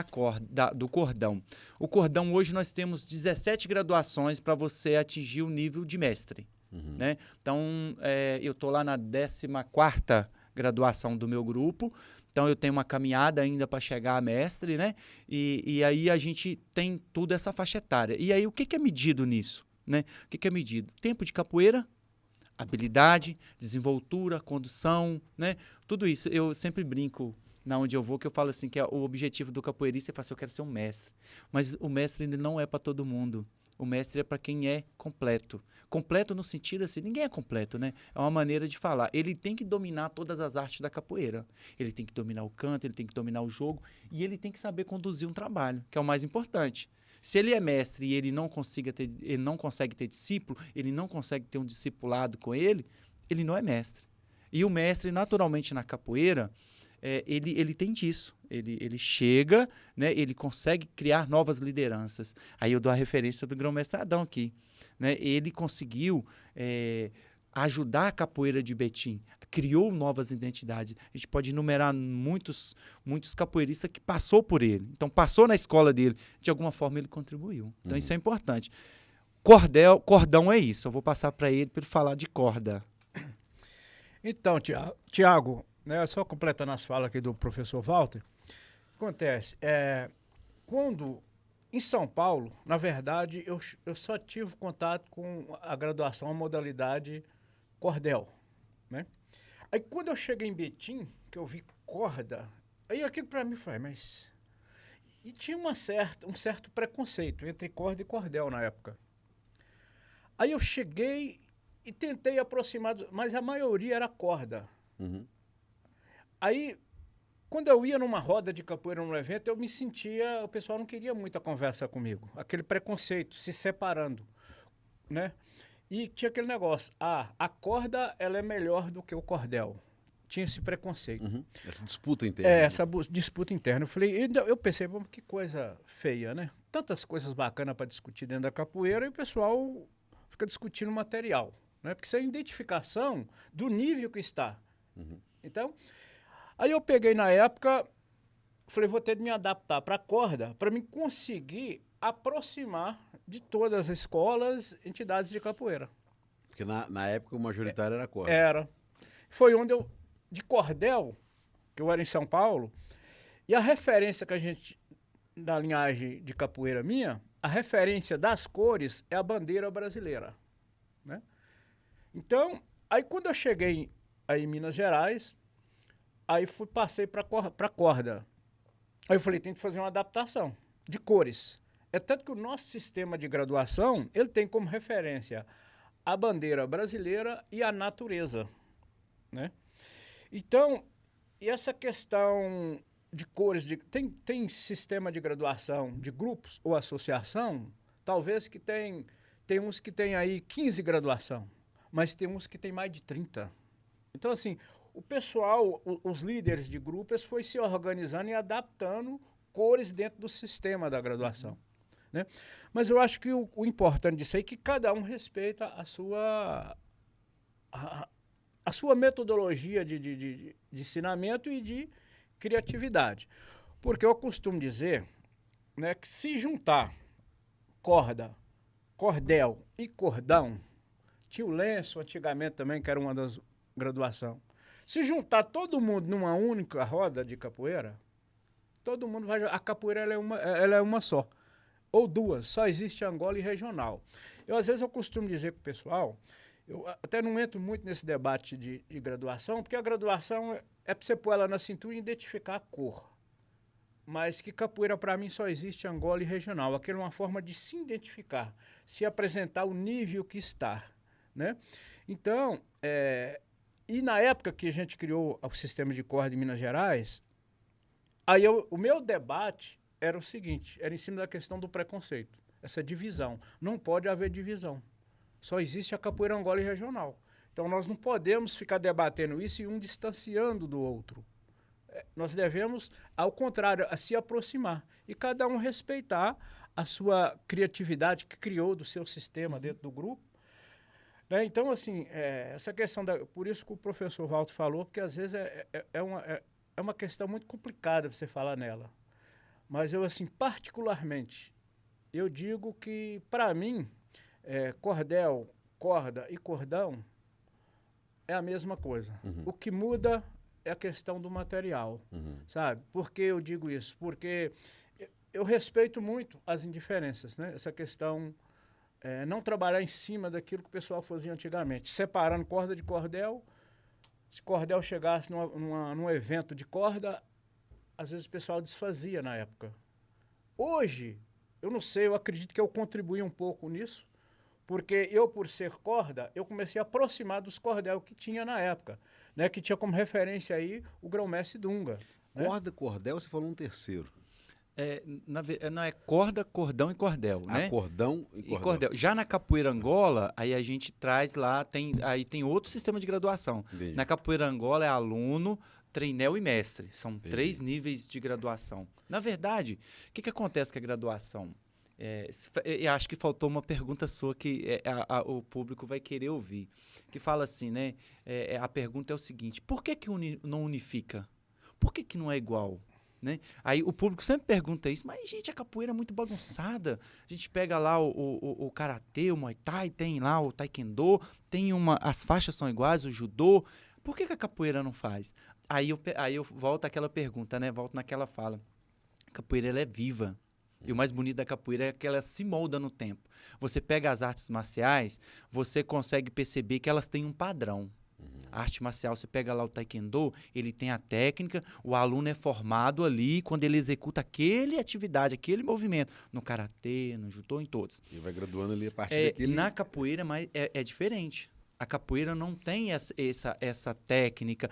do cordão. O cordão, hoje nós temos 17 graduações para você atingir o nível de mestre. Né? Então, eu estou lá na 14ª graduação do meu grupo. Então, eu tenho uma caminhada ainda para chegar a mestre, né? E aí a gente tem toda essa faixa etária. E aí, o que é medido nisso? Né? O que é medido? Tempo de capoeira, habilidade, desenvoltura, condução, né? Tudo isso. Eu sempre brinco na onde eu vou, que eu falo assim, que o objetivo do capoeirista é falar assim, eu quero ser um mestre. Mas o mestre ainda não é para todo mundo. O mestre é para quem é completo. Completo no sentido assim, ninguém é completo, né? É uma maneira de falar. Ele tem que dominar todas as artes da capoeira. Ele tem que dominar o canto, ele tem que dominar o jogo e ele tem que saber conduzir um trabalho, que é o mais importante. Se ele é mestre e ele não consegue ter discípulo, ele não consegue ter um discipulado com ele, ele não é mestre. E o mestre, naturalmente, na capoeira, ele tem disso. Ele chega, né, ele consegue criar novas lideranças. Aí eu dou a referência do grão-mestre Adão aqui. Né? Ele conseguiu ajudar a capoeira de Betim, criou novas identidades. A gente pode enumerar muitos capoeiristas que passou por ele. Então, passou na escola dele. De alguma forma, ele contribuiu. Então, isso é importante. Cordão é isso. Eu vou passar para ele falar de corda. Então, Tiago, né, só completando as falas aqui do professor Walter, acontece, quando em São Paulo, na verdade, eu só tive contato com a graduação, a modalidade cordel, né? Aí quando eu cheguei em Betim, que eu vi corda, aí aquilo para mim foi, mas... E tinha um certo preconceito entre corda e cordel na época. Aí eu cheguei e tentei aproximar, mas a maioria era corda. Uhum. Aí, quando eu ia numa roda de capoeira, num evento, eu me sentia... O pessoal não queria muita conversa comigo. Aquele preconceito, se separando, né? E tinha aquele negócio, a corda ela é melhor do que o cordel. Tinha esse preconceito. Uhum. Essa disputa interna. Essa disputa interna. Eu pensei, que coisa feia, né? Tantas coisas bacanas para discutir dentro da capoeira e o pessoal fica discutindo material, né? Porque isso é identificação do nível que está. Uhum. Então, aí eu peguei na época, falei, vou ter de me adaptar para a corda para me conseguir aproximar de todas as escolas, entidades de capoeira. Porque na época o majoritário era corda. Era. Foi onde eu, de cordel, que eu era em São Paulo, e a referência que a gente, da linhagem de capoeira minha, a referência das cores é a bandeira brasileira, né? Então, aí quando eu cheguei aí em Minas Gerais, aí passei para corda. Aí eu falei, tem que fazer uma adaptação de cores. É tanto que o nosso sistema de graduação, ele tem como referência a bandeira brasileira e a natureza, né? Então, e essa questão de cores, tem sistema de graduação de grupos ou associação, talvez que tem uns que tem aí 15 graduação, mas tem uns que tem mais de 30. Então, assim, o pessoal, os líderes de grupos foi se organizando e adaptando cores dentro do sistema da graduação, né? Mas eu acho que o importante disso aí é que cada um respeita a sua metodologia de ensinamento e de criatividade. Porque eu costumo dizer, né, que se juntar corda, cordel e cordão, tinha o lenço antigamente também, que era uma das graduações. Se juntar todo mundo numa única roda de capoeira, todo mundo vai... A capoeira ela é uma só. Ou duas, só existe Angola e regional. Às vezes eu costumo dizer para o pessoal, eu até não entro muito nesse debate de graduação, porque a graduação é para você pôr ela na cintura e identificar a cor. Mas que capoeira para mim só existe Angola e regional. Aquilo é uma forma de se identificar, se apresentar o nível que está, né? Então, e na época que a gente criou o sistema de corda em Minas Gerais, aí o meu debate era o seguinte, era em cima da questão do preconceito, essa divisão. Não pode haver divisão. Só existe a capoeira Angola e regional. Então nós não podemos ficar debatendo isso e um distanciando do outro. Nós devemos, ao contrário, se aproximar. E cada um respeitar a sua criatividade que criou do seu sistema dentro do grupo. Né? Então, assim, essa questão, por isso que o professor Walter falou, porque às vezes é uma questão muito complicada você falar nela. Mas eu, assim, particularmente, eu digo que, para mim, cordel, corda e cordão é a mesma coisa. Uhum. O que muda é a questão do material, sabe? Por que eu digo isso? Porque eu respeito muito as indiferenças, né? Essa questão, não trabalhar em cima daquilo que o pessoal fazia antigamente, separando corda de cordel. Se cordel chegasse num evento de corda, às vezes o pessoal desfazia na época. Hoje, eu não sei, eu acredito que eu contribuí um pouco nisso, porque eu, por ser corda, eu comecei a aproximar dos cordel que tinha na época, né? Que tinha como referência aí o grão-mestre Dunga. Né? Corda, cordel, você falou um terceiro. Não, é corda, cordão e cordel, né? Cordão e cordel. Cordel. Já na capoeira Angola, aí a gente traz lá, aí tem outro sistema de graduação. Entendi. Na capoeira Angola é aluno, treinel e mestre. São 3 níveis de graduação. Na verdade, o que acontece com a graduação? Eu acho que faltou uma pergunta sua que o público vai querer ouvir. Que fala assim, né? A pergunta é o seguinte, por que não unifica? Por que não é igual? Né? Aí o público sempre pergunta isso, mas gente, a capoeira é muito bagunçada. A gente pega lá o karatê, o muay thai, tem lá o taekwondo, as faixas são iguais, o judô. Por que a capoeira não faz? Aí eu volto àquela pergunta, né? Volto naquela fala. A capoeira ela é viva. E o mais bonito da capoeira é que ela se molda no tempo. Você pega as artes marciais, você consegue perceber que elas têm um padrão. A arte marcial, você pega lá o taekwondo, ele tem a técnica, o aluno é formado ali quando ele executa aquele atividade, aquele movimento, no karatê, no judô, em todos. E vai graduando ali a partir daquele... Na capoeira é diferente. A capoeira não tem essa técnica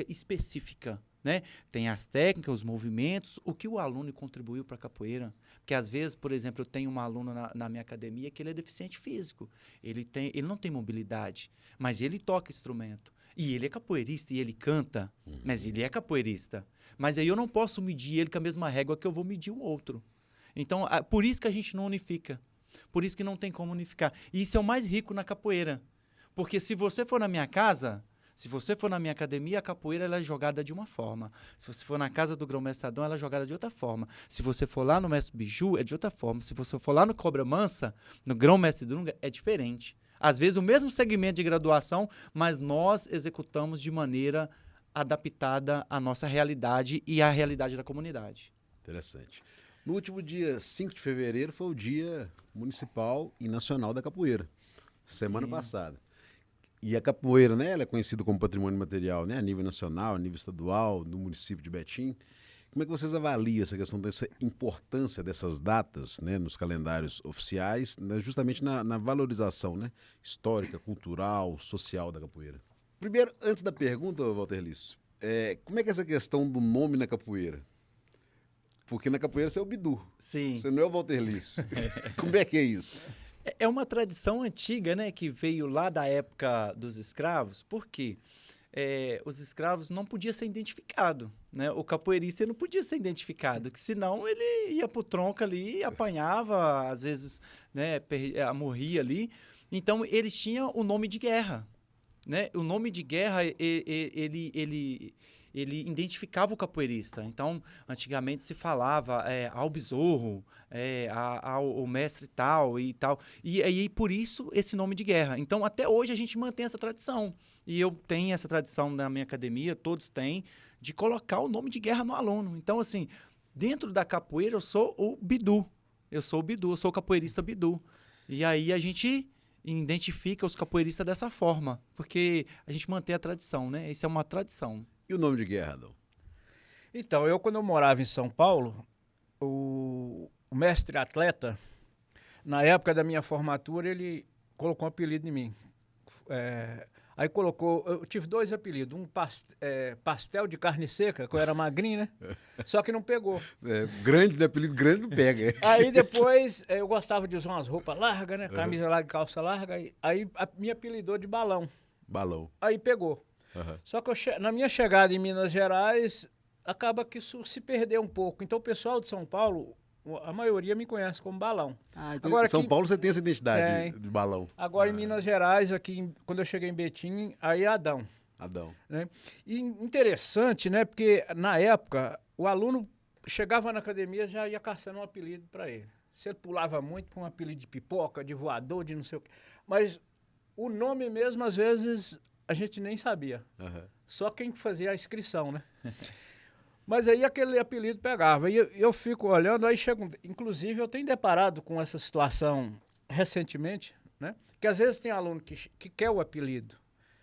específica, né? Tem as técnicas, os movimentos, o que o aluno contribuiu para a capoeira. Porque às vezes, por exemplo, eu tenho um aluno na minha academia que ele é deficiente físico. Ele não tem mobilidade, mas ele toca instrumento. E ele é capoeirista e ele canta, mas ele é capoeirista. Mas aí eu não posso medir ele com a mesma régua que eu vou medir o outro. Então, por isso que a gente não unifica. Por isso que não tem como unificar. E isso é o mais rico na capoeira. Porque se você for na minha casa, se você for na minha academia, a capoeira ela é jogada de uma forma. Se você for na casa do grão-mestre Adão, ela é jogada de outra forma. Se você for lá no mestre Biju, é de outra forma. Se você for lá no Cobra Mansa, no grão-mestre Dunga, é diferente. Às vezes o mesmo segmento de graduação, mas nós executamos de maneira adaptada à nossa realidade e à realidade da comunidade. Interessante. No último dia 5 de fevereiro foi o Dia Municipal e Nacional da Capoeira, semana passada. E a capoeira, né, ela é conhecida como patrimônio material, né, a nível nacional, a nível estadual, no município de Betim. Como é que vocês avaliam essa questão dessa importância dessas datas, né, nos calendários oficiais, né, justamente na valorização, né, histórica, cultural, social da capoeira? Primeiro, antes da pergunta, Walter Lício, como é que é essa questão do nome na capoeira? Porque na capoeira você é o Bidu, Sim. Você não é o Walter Lício. Como é que é isso? É uma tradição antiga, né, que veio lá da época dos escravos, porque os escravos não podiam ser identificados, né? O capoeirista não podia ser identificado, que senão ele ia pro tronco ali, apanhava, às vezes, né, morria ali. Então, eles tinham o nome de guerra, né? O nome de guerra, ele identificava o capoeirista. Então, antigamente se falava ao besouro, ao mestre tal e tal. E aí, por isso, esse nome de guerra. Então, até hoje, a gente mantém essa tradição. E eu tenho essa tradição na minha academia, todos têm, de colocar o nome de guerra no aluno. Então, assim, dentro da capoeira, eu sou o Bidu. Eu sou o capoeirista Bidu. E aí, a gente identifica os capoeiristas dessa forma, porque a gente mantém a tradição, né? Isso é uma tradição. E o nome de guerra, Adão? Então, quando eu morava em São Paulo, o mestre atleta, na época da minha formatura, ele colocou um apelido em mim. Aí eu tive 2 apelidos, pastel de carne seca, que eu era magrinho, né? Só que não pegou. Grande, né? Apelido grande não pega. Aí depois eu gostava de usar umas roupas largas, né? Camisa larga, calça larga. Aí me apelidou de Balão. Balão. Aí pegou. Só que na minha chegada em Minas Gerais, acaba que isso se perdeu um pouco. Então o pessoal de São Paulo, a maioria me conhece como Balão. Então agora, em São Paulo você tem essa identidade de Balão. Agora em Minas Gerais, quando eu cheguei em Betim, aí é Adão. Adão. Né? E interessante, né? Porque na época, o aluno chegava na academia já ia caçando um apelido para ele. Se ele pulava muito, com um apelido de pipoca, de voador, de não sei o quê. Mas o nome mesmo, às vezes, a gente nem sabia. Só quem fazia a inscrição, né? Mas aí aquele apelido pegava. E eu fico olhando, aí chega... Inclusive, eu tenho deparado com essa situação recentemente, né? Que às vezes tem aluno que quer o apelido.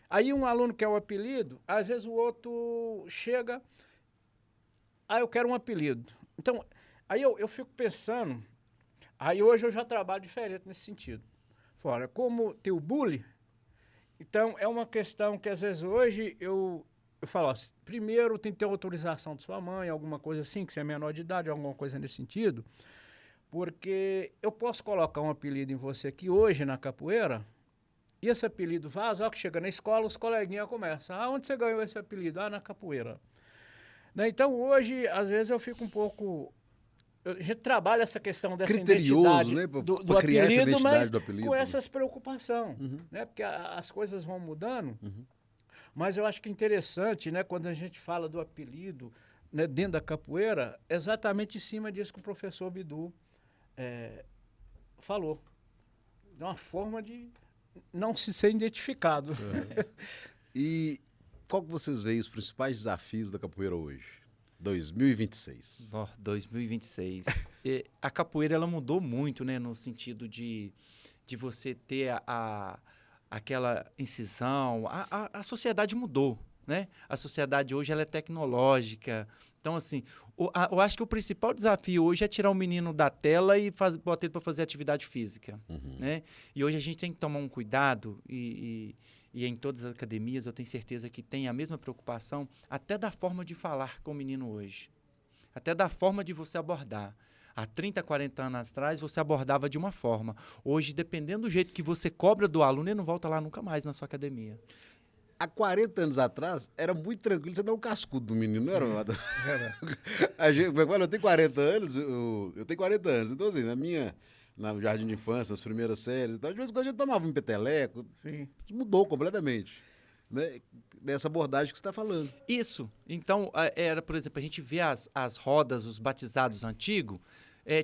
Aí um aluno quer o apelido, às vezes o outro chega... eu quero um apelido. Então, aí eu fico pensando Aí hoje eu já trabalho diferente nesse sentido. Fora, como tem o bullying, então é uma questão que às vezes hoje eu falo, ó, primeiro tem que ter autorização de sua mãe, alguma coisa assim, que você é menor de idade, alguma coisa nesse sentido, porque eu posso colocar um apelido em você aqui hoje na capoeira, e esse apelido vaza, ó, que chega na escola, os coleguinhas começam, onde você ganhou esse apelido? Na capoeira. Né? Então hoje, às vezes eu fico um pouco... A gente trabalha essa questão dessa criterioso, identidade né? do Criar essa apelido, identidade mas do apelido. com essas preocupações, né? Porque as coisas vão mudando, mas eu acho que é interessante, né? Quando a gente fala do apelido, né, dentro da capoeira, exatamente em cima disso que o professor Bidu falou. De uma forma de não se ser identificado. E qual que vocês veem os principais desafios da capoeira hoje? 2026. 2026. A capoeira ela mudou muito, né, no sentido de você ter aquela incisão. A sociedade mudou, né? A sociedade hoje ela é tecnológica. Então, assim, eu acho que o principal desafio hoje é tirar o menino da tela e botar ele para fazer atividade física, né? E hoje a gente tem que tomar um cuidado e em todas as academias eu tenho certeza que tem a mesma preocupação até da forma de falar com o menino hoje, até da forma de você abordar. Há 30, 40 anos atrás, você abordava de uma forma. Hoje, dependendo do jeito que você cobra do aluno, ele não volta lá nunca mais na sua academia. Há 40 anos atrás, era muito tranquilo você dar um cascudo do menino, não era? Eu tenho 40 anos, eu tenho 40 anos, então assim, no jardim de infância, nas primeiras séries, então, de vez em quando a gente tomava um peteleco, mudou completamente, né? Dessa abordagem que você está falando. Isso. Então, era, por exemplo, a gente vê as rodas, os batizados antigos,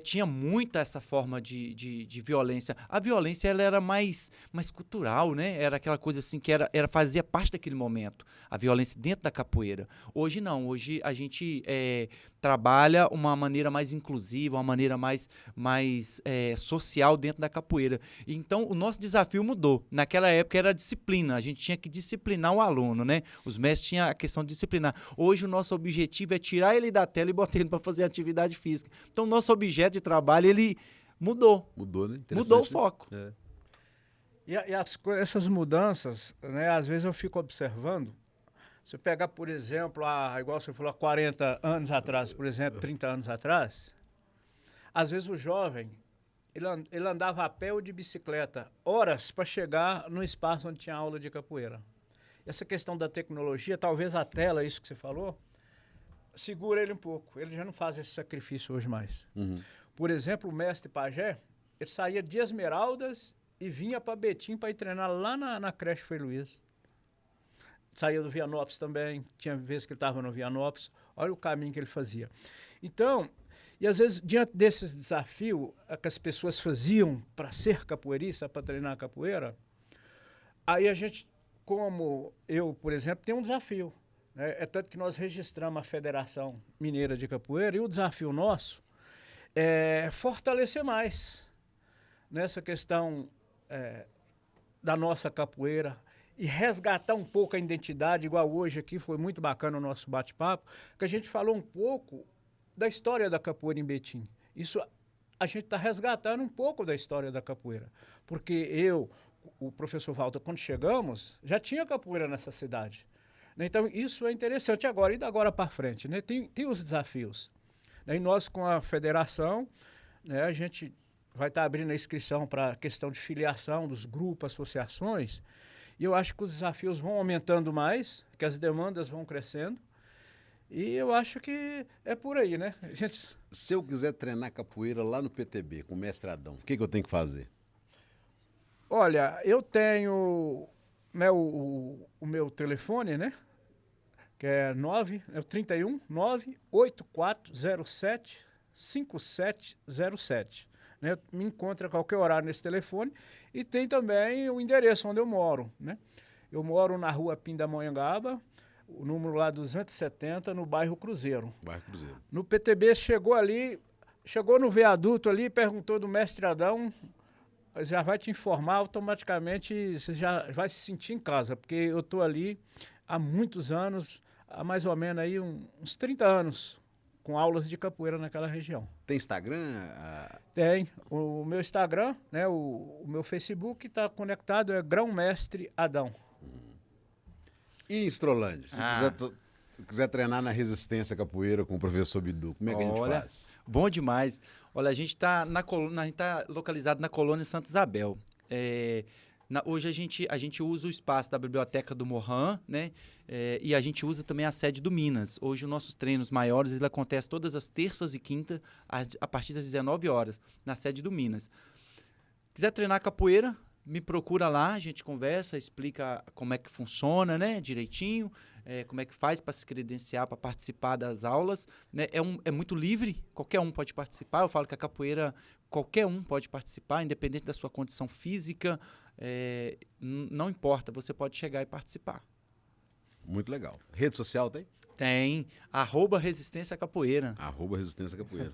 tinha muito essa forma de violência. A violência ela era mais cultural, né? Era aquela coisa assim que fazia parte daquele momento. A violência dentro da capoeira. Hoje não. Hoje a gente trabalha uma maneira mais inclusiva, uma maneira mais social dentro da capoeira. Então, o nosso desafio mudou. Naquela época era a disciplina. A gente tinha que disciplinar o aluno, né? Os mestres tinham a questão de disciplinar. Hoje o nosso objetivo é tirar ele da tela e botar ele para fazer atividade física. Então, o nosso objeto de trabalho, ele mudou. Mudou, né? Mudou o foco. E essas mudanças, né, às vezes eu fico observando. Se eu pegar, por exemplo, igual você falou, há 40 anos atrás, por exemplo, 30 anos atrás, às vezes o jovem, ele andava a pé ou de bicicleta horas para chegar no espaço onde tinha aula de capoeira. Essa questão da tecnologia, talvez a tela, isso que você falou, segura ele um pouco. Ele já não faz esse sacrifício hoje mais. Por exemplo, o mestre Pajé, ele saía de Esmeraldas e vinha para Betim para ir treinar lá na creche Frei Luiz. Saía do Vianópolis também, tinha vezes que ele estava no Vianópolis. Olha o caminho que ele fazia. Então, e às vezes, diante desses desafios que as pessoas faziam para ser capoeirista, para treinar capoeira, aí a gente, como eu, por exemplo, tem um desafio. É tanto que nós registramos a Federação Mineira de Capoeira e o desafio nosso é fortalecer mais nessa questão da nossa capoeira e resgatar um pouco a identidade, igual hoje aqui, foi muito bacana o nosso bate-papo, que a gente falou um pouco da história da capoeira em Betim. Isso, a gente está resgatando um pouco da história da capoeira, porque o professor Walter, quando chegamos, já tinha capoeira nessa cidade. Então, isso é interessante agora, e da agora para frente, né? Tem os desafios. E nós, com a federação, né, a gente vai estar abrindo a inscrição para a questão de filiação dos grupos, associações, e eu acho que os desafios vão aumentando mais, que as demandas vão crescendo, e eu acho que é por aí, né? Se eu quiser treinar capoeira lá no PTB, com o mestre Adão, o que eu tenho que fazer? Olha, eu tenho, né, o meu telefone, né? Que é 31 98407 5707. Né? Me encontra a qualquer horário nesse telefone. E tem também o endereço onde eu moro. Né? Eu moro na rua Pindamonhangaba, o número lá 270, no bairro Cruzeiro. Bairro Cruzeiro. No PTB, chegou no viaduto ali, perguntou do mestre Adão, já vai te informar automaticamente, você já vai se sentir em casa, porque eu estou ali há muitos anos, há mais ou menos aí uns 30 anos com aulas de capoeira naquela região. Tem Instagram? Tem. O meu Instagram, né, o meu Facebook está conectado, é Grão Mestre Adão. E em Estrolândia? Se quiser treinar na resistência capoeira com o professor Bidu, como é que a gente faz? Bom demais. Olha, a gente está localizado na colônia Santa Isabel. Hoje a gente usa o espaço da Biblioteca do Morran, né? E a gente usa também a sede do Minas. Hoje os nossos treinos maiores eles acontecem todas as terças e quintas, a partir das 19 horas, na sede do Minas. Quiser treinar capoeira, me procura lá, a gente conversa, explica como é que funciona, né, direitinho, como é que faz para se credenciar, para participar das aulas, né? É muito livre, qualquer um pode participar. Eu falo que a capoeira, qualquer um pode participar, independente da sua condição física, não importa, você pode chegar e participar. Muito legal. Rede social tem? Tem, @Resistência Capoeira. @Resistência Capoeira.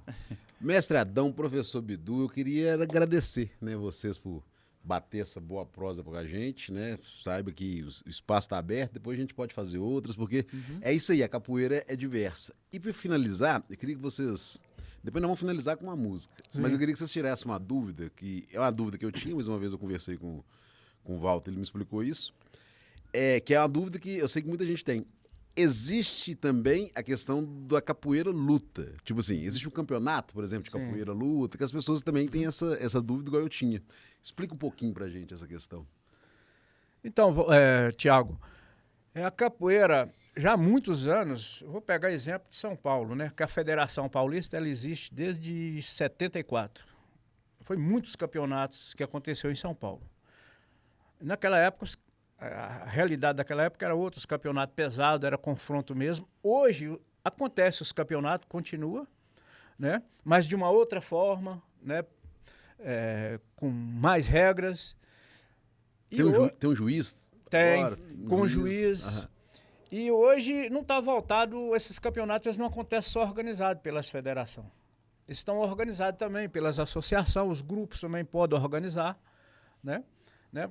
Mestre Adão, professor Bidu, eu queria agradecer, né, vocês por bater essa boa prosa com a gente, né? Saiba que o espaço está aberto, depois a gente pode fazer outras, porque é isso aí, a capoeira é diversa. E para finalizar, eu queria que vocês... Depois nós vamos finalizar com uma música, mas eu queria que vocês tirassem uma dúvida, que é uma dúvida que eu tinha, mas uma vez eu conversei com o Walter, ele me explicou isso, que é uma dúvida que eu sei que muita gente tem. Existe também a questão da capoeira luta. Tipo assim, existe um campeonato, por exemplo, de capoeira luta, que as pessoas também têm essa dúvida igual eu tinha. Explica um pouquinho pra gente essa questão. Então, Tiago, a capoeira, já há muitos anos, eu vou pegar exemplo de São Paulo, né? Que a Federação Paulista ela existe desde 74. Foi muitos campeonatos que aconteceu em São Paulo. Naquela época, a realidade daquela época era outra, os campeonatos pesados, era confronto mesmo. Hoje, acontece os campeonatos, continua, né? Mas de uma outra forma, né? Com mais regras. Tem um juiz? Tem, agora, com juiz. E hoje não está voltado, esses campeonatos eles não acontecem só organizados pelas federações. Eles estão organizados também pelas associações, os grupos também podem organizar, né?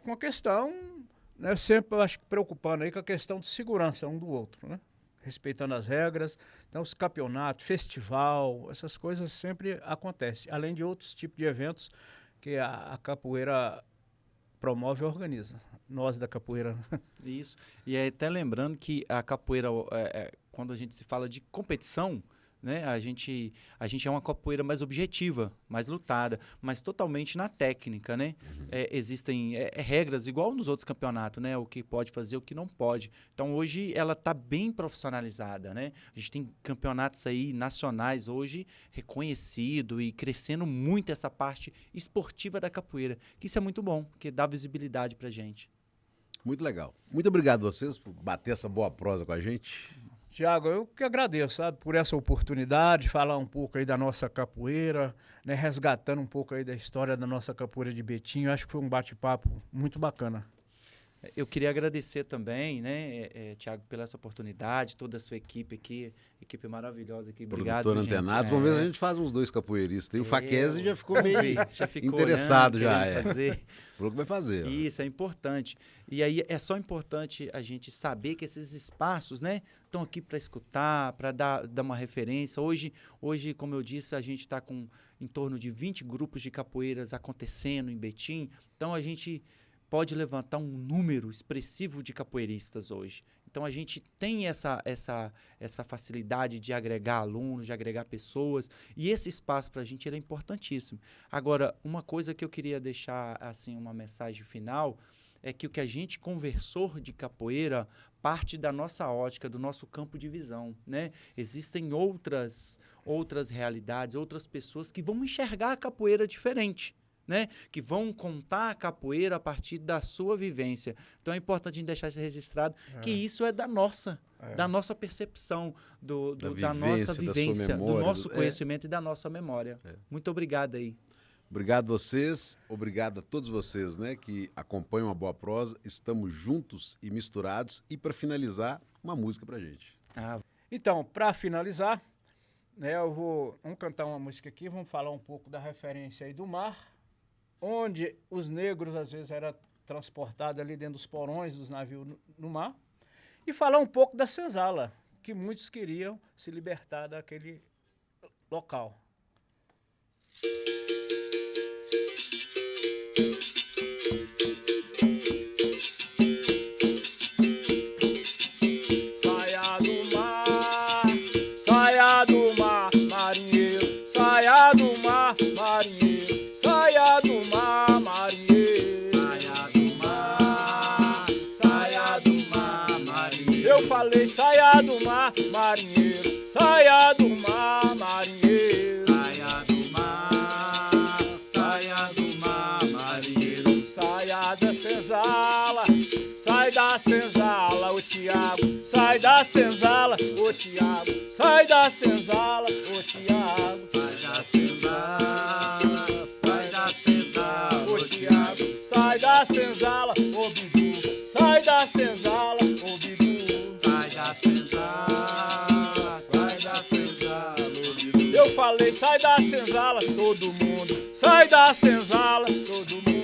Com a questão, né, sempre eu acho que preocupando aí com a questão de segurança um do outro, né? Respeitando as regras. Então, os campeonatos, festival, essas coisas sempre acontecem, além de outros tipos de eventos que a capoeira promove e organiza. Nós da capoeira. Isso. E até lembrando que a capoeira, quando a gente se fala de competição, né, a gente é uma capoeira mais objetiva, mais lutada, mas totalmente na técnica, né? Existem regras igual nos outros campeonatos, né? O que pode fazer, o que não pode. Então hoje ela está bem profissionalizada, né? A gente tem campeonatos aí nacionais hoje reconhecido e crescendo muito essa parte esportiva da capoeira, que isso é muito bom, que dá visibilidade pra gente. Muito legal. Muito obrigado a vocês por bater essa boa prosa com a gente. Tiago, eu que agradeço, sabe, por essa oportunidade de falar um pouco aí da nossa capoeira, né, resgatando um pouco aí da história da nossa capoeira de Betinho. Acho que foi um bate-papo muito bacana. Eu queria agradecer também, né, Tiago, pela essa oportunidade, toda a sua equipe aqui, equipe maravilhosa aqui. Obrigado, Produtor Antenados. Vamos ver se a gente faz uns 2 capoeiristas. E o Faquese já ficou meio interessado, já. Falou que vai fazer. Isso, é importante. E aí é só importante a gente saber que esses espaços, né, estão aqui para escutar, para dar uma referência. Hoje, como eu disse, a gente está com em torno de 20 grupos de capoeiras acontecendo em Betim. Então, a gente pode levantar um número expressivo de capoeiristas hoje. Então, a gente tem essa facilidade de agregar alunos, de agregar pessoas, e esse espaço para a gente ele é importantíssimo. Agora, uma coisa que eu queria deixar, assim, uma mensagem final, é que o que a gente conversou de capoeira parte da nossa ótica, do nosso campo de visão, né? Existem outras realidades, outras pessoas que vão enxergar a capoeira diferente, né? Que vão contar a capoeira a partir da sua vivência. Então é importante a gente deixar isso registrado, que isso é da nossa percepção, da nossa vivência, memória, do nosso conhecimento e da nossa memória. Muito obrigado aí. Obrigado a vocês, obrigado a todos vocês, né, que acompanham a Boa Prosa. Estamos juntos e misturados. E para finalizar, uma música pra gente. Então, para finalizar, né, vamos cantar uma música aqui, vamos falar um pouco da referência aí do mar, onde os negros às vezes eram transportados ali dentro dos porões dos navios no mar, e falar um pouco da senzala, que muitos queriam se libertar local. Saia do mar, marinheiro, saia do mar, marinheiro, saia do mar, marinheiro, saia do mar, saia do mar, marinheiro. Eu falei saia do mar, marinheiro, saia do mar, marinheiro, saia do mar, marinheiro, saia da senzala. Sai da senzala, ô Tiago, sai da senzala, ô Tiago, sai da senzala, ô Tiago, sai da senzala, sai da senzala, ô Tiago, sai da senzala, ô Bidu, sai da senzala, ô Bidu, sai da senzala, ô Bidu. Eu falei sai da senzala, todo mundo, sai da senzala, todo mundo.